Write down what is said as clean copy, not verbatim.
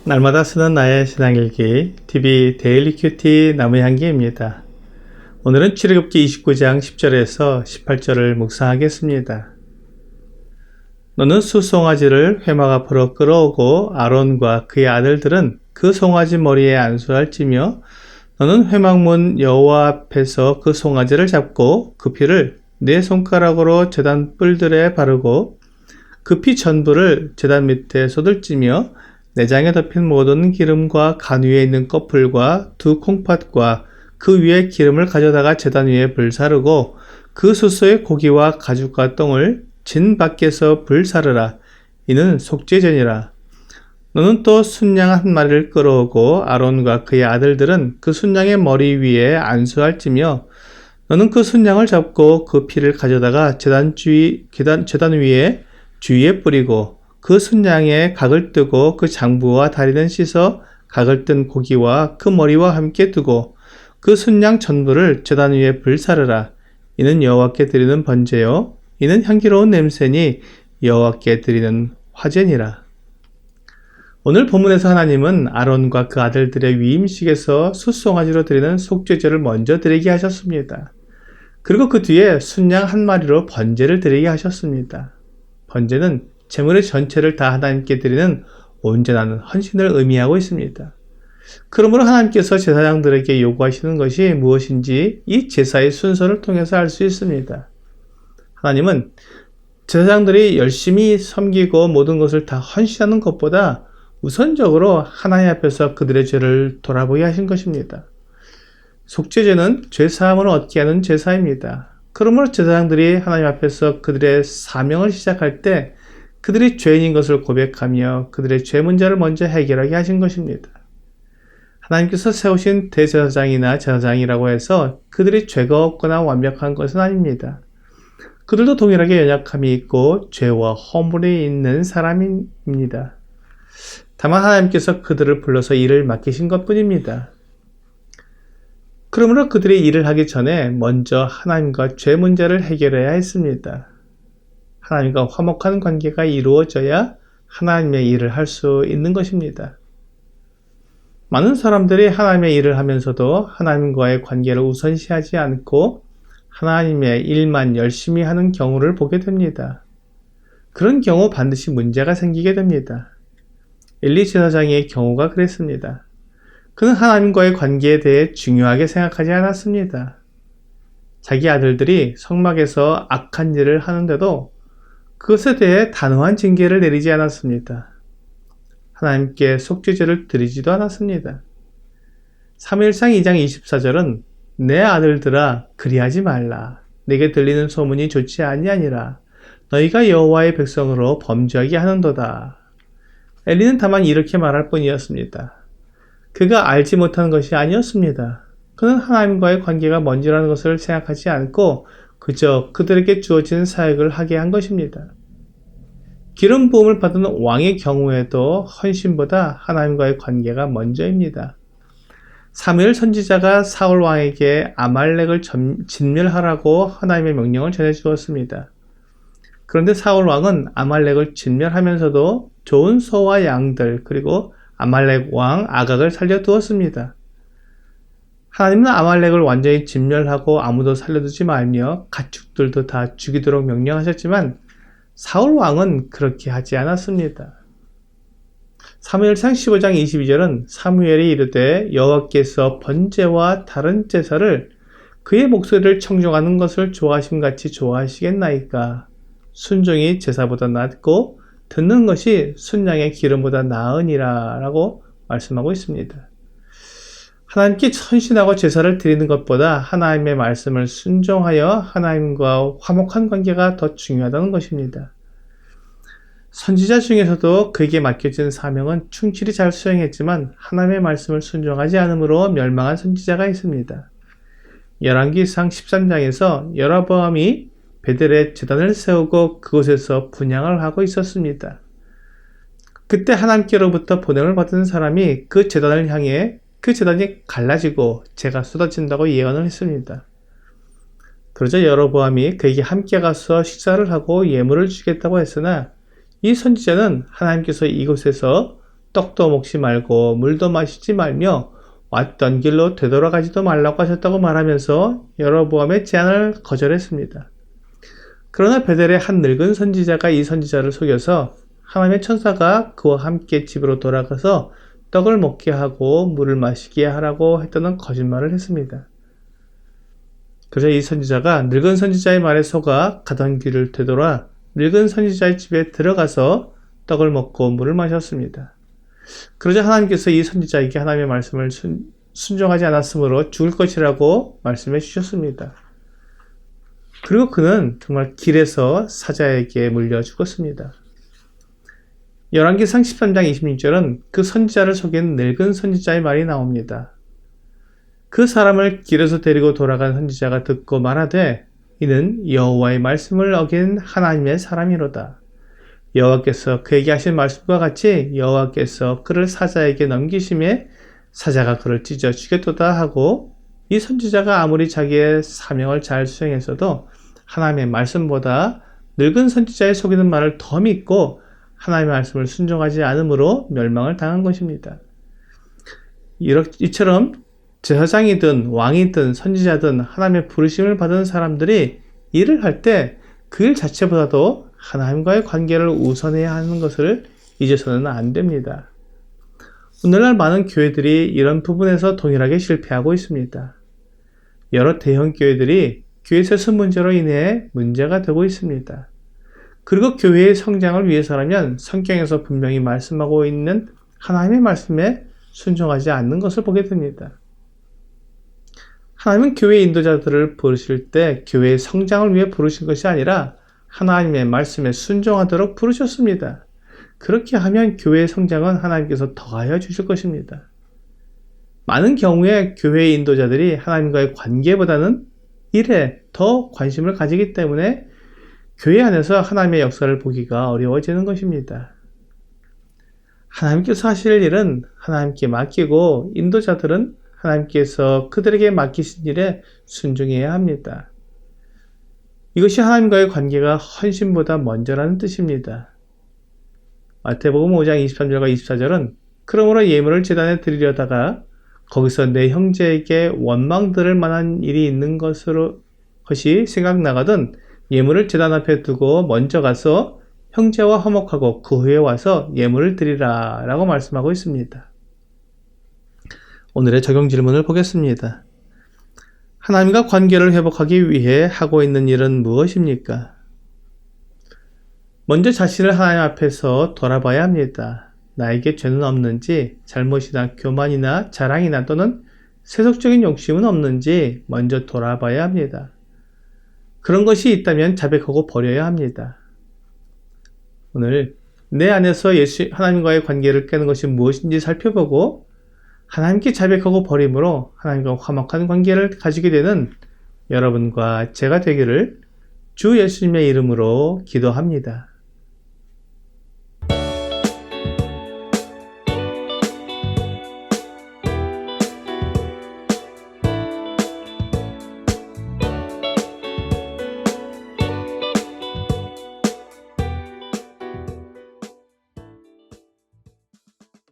날마다 쓰는 나의 신앙일기 TV 데일리 큐티 나무향기입니다. 오늘은 출애굽기 29장 10절에서 18절을 묵상하겠습니다. 너는 수송아지를 회막 앞으로 끌어오고 아론과 그의 아들들은 그 송아지 머리에 안수할지며 너는 회막문 여호와 앞에서 그 송아지를 잡고 그 피를 네 손가락으로 제단 뿔들에 바르고 그 피 전부를 제단 밑에 쏟을지며 내장에 덮인 모든 기름과 간 위에 있는 꺼풀과 두 콩팥과 그 위에 기름을 가져다가 제단 위에 불사르고 그 수소의 고기와 가죽과 똥을 진 밖에서 불사르라. 이는 속죄제니라. 너는 또 순양 한 마리를 끌어오고 아론과 그의 아들들은 그 순양의 머리 위에 안수할지며 너는 그 순양을 잡고 그 피를 가져다가 제단 위에 주위에 뿌리고 그 순양의 각을 뜨고 그 장부와 다리는 씻어 각을 뜬 고기와 그 머리와 함께 두고 그 순양 전부를 제단 위에 불사르라. 이는 여호와께 드리는 번제요 이는 향기로운 냄새니 여호와께 드리는 화제니라. 오늘 본문에서 하나님은 아론과 그 아들들의 위임식에서 숫송아지로 드리는 속죄제를 먼저 드리게 하셨습니다. 그리고 그 뒤에 순양 한 마리로 번제를 드리게 하셨습니다. 번제는 제물의 전체를 다 하나님께 드리는 온전한 헌신을 의미하고 있습니다. 그러므로 하나님께서 제사장들에게 요구하시는 것이 무엇인지 이 제사의 순서를 통해서 알 수 있습니다. 하나님은 제사장들이 열심히 섬기고 모든 것을 다 헌신하는 것보다 우선적으로 하나님 앞에서 그들의 죄를 돌아보게 하신 것입니다. 속죄제는 죄사함을 얻게 하는 제사입니다. 그러므로 제사장들이 하나님 앞에서 그들의 사명을 시작할 때 그들이 죄인인 것을 고백하며 그들의 죄 문제를 먼저 해결하게 하신 것입니다. 하나님께서 세우신 대제사장이나 제사장이라고 해서 그들이 죄가 없거나 완벽한 것은 아닙니다. 그들도 동일하게 연약함이 있고 죄와 허물이 있는 사람입니다. 다만 하나님께서 그들을 불러서 일을 맡기신 것뿐입니다. 그러므로 그들이 일을 하기 전에 먼저 하나님과 죄 문제를 해결해야 했습니다. 하나님과 화목한 관계가 이루어져야 하나님의 일을 할 수 있는 것입니다. 많은 사람들이 하나님의 일을 하면서도 하나님과의 관계를 우선시하지 않고 하나님의 일만 열심히 하는 경우를 보게 됩니다. 그런 경우 반드시 문제가 생기게 됩니다. 엘리 제사장의 경우가 그랬습니다. 그는 하나님과의 관계에 대해 중요하게 생각하지 않았습니다. 자기 아들들이 성막에서 악한 일을 하는데도 그것에 대해 단호한 징계를 내리지 않았습니다. 하나님께 속죄제를 드리지도 않았습니다. 사무엘상 2장 24절은 내 아들들아 그리하지 말라. 내게 들리는 소문이 좋지 아니하니라. 너희가 여호와의 백성으로 범죄하게 하는도다. 엘리는 다만 이렇게 말할 뿐이었습니다. 그가 알지 못하는 것이 아니었습니다. 그는 하나님과의 관계가 먼저라는 것을 생각하지 않고 그저 그들에게 주어진 사역을 하게 한 것입니다. 기름 부음을 받은 왕의 경우에도 헌신보다 하나님과의 관계가 먼저입니다. 사무엘 선지자가 사울 왕에게 아말렉을 진멸하라고 하나님의 명령을 전해 주었습니다. 그런데 사울 왕은 아말렉을 진멸하면서도 좋은 소와 양들 그리고 아말렉 왕 아각을 살려두었습니다. 하나님은 아말렉을 완전히 진멸하고 아무도 살려두지 말며 가축들도 다 죽이도록 명령하셨지만 사울 왕은 그렇게 하지 않았습니다. 사무엘상 15장 22절은 사무엘이 이르되 여호와께서 번제와 다른 제사를 그의 목소리를 청종하는 것을 좋아하심같이 좋아하시겠나이까. 순종이 제사보다 낫고 듣는 것이 순양의 기름보다 나으니라 라고 말씀하고 있습니다. 하나님께 헌신하고 제사를 드리는 것보다 하나님의 말씀을 순종하여 하나님과 화목한 관계가 더 중요하다는 것입니다. 선지자 중에서도 그에게 맡겨진 사명은 충실히 잘 수행했지만 하나님의 말씀을 순종하지 않으므로 멸망한 선지자가 있습니다. 열왕기상 13장에서 여로보암이 베델에 제단을 세우고 그곳에서 분향을 하고 있었습니다. 그때 하나님께로부터 보냄을 받은 사람이 그 제단을 향해 그 제단이 갈라지고 재가 쏟아진다고 예언을 했습니다. 그러자 여로보암이 그에게 함께 가서 식사를 하고 예물을 주겠다고 했으나 이 선지자는 하나님께서 이곳에서 떡도 먹지 말고 물도 마시지 말며 왔던 길로 되돌아가지도 말라고 하셨다고 말하면서 여로보암의 제안을 거절했습니다. 그러나 베델의 한 늙은 선지자가 이 선지자를 속여서 하나님의 천사가 그와 함께 집으로 돌아가서 떡을 먹게 하고 물을 마시게 하라고 했다는 거짓말을 했습니다. 그래서 이 선지자가 늙은 선지자의 말에 속아 가던 길을 되돌아 늙은 선지자의 집에 들어가서 떡을 먹고 물을 마셨습니다. 그러자 하나님께서 이 선지자에게 하나님의 말씀을 순종하지 않았으므로 죽을 것이라고 말씀해 주셨습니다. 그리고 그는 정말 길에서 사자에게 물려 죽었습니다. 열왕기상 13장 26절은 그 선지자를 속인 늙은 선지자의 말이 나옵니다. 그 사람을 길에서 데리고 돌아간 선지자가 듣고 말하되 이는 여호와의 말씀을 어긴 하나님의 사람이로다. 여호와께서 그에게 하신 말씀과 같이 여호와께서 그를 사자에게 넘기심에 사자가 그를 찢어 죽였도다 하고 이 선지자가 아무리 자기의 사명을 잘 수행했어도 하나님의 말씀보다 늙은 선지자의 속이는 말을 더 믿고 하나님의 말씀을 순종하지 않으므로 멸망을 당한 것입니다. 이처럼 제사장이든 왕이든 선지자든 하나님의 부르심을 받은 사람들이 일을 할 때 그 일 자체보다도 하나님과의 관계를 우선해야 하는 것을 잊어서는 안 됩니다. 오늘날 많은 교회들이 이런 부분에서 동일하게 실패하고 있습니다. 여러 대형 교회들이 교회 세수 문제로 인해 문제가 되고 있습니다. 그리고 교회의 성장을 위해서라면 성경에서 분명히 말씀하고 있는 하나님의 말씀에 순종하지 않는 것을 보게 됩니다. 하나님은 교회 인도자들을 부르실 때 교회의 성장을 위해 부르신 것이 아니라 하나님의 말씀에 순종하도록 부르셨습니다. 그렇게 하면 교회의 성장은 하나님께서 더하여 주실 것입니다. 많은 경우에 교회의 인도자들이 하나님과의 관계보다는 일에 더 관심을 가지기 때문에 교회 안에서 하나님의 역사를 보기가 어려워지는 것입니다. 하나님께서 하실 일은 하나님께 맡기고 인도자들은 하나님께서 그들에게 맡기신 일에 순종해야 합니다. 이것이 하나님과의 관계가 헌신보다 먼저라는 뜻입니다. 마태복음 5장 23절과 24절은 그러므로 예물을 제단에 드리려다가 거기서 내 형제에게 원망 들을 만한 일이 있는 것이 생각나거든 예물을 제단 앞에 두고 먼저 가서 형제와 화목하고 그 후에 와서 예물을 드리라 라고 말씀하고 있습니다. 오늘의 적용 질문을 보겠습니다. 하나님과 관계를 회복하기 위해 하고 있는 일은 무엇입니까? 먼저 자신을 하나님 앞에서 돌아봐야 합니다. 나에게 죄는 없는지, 잘못이나 교만이나 자랑이나 또는 세속적인 욕심은 없는지 먼저 돌아봐야 합니다. 그런 것이 있다면 자백하고 버려야 합니다. 오늘 내 안에서 하나님과의 관계를 깨는 것이 무엇인지 살펴보고 하나님께 자백하고 버림으로 하나님과 화목한 관계를 가지게 되는 여러분과 제가 되기를 주 예수님의 이름으로 기도합니다.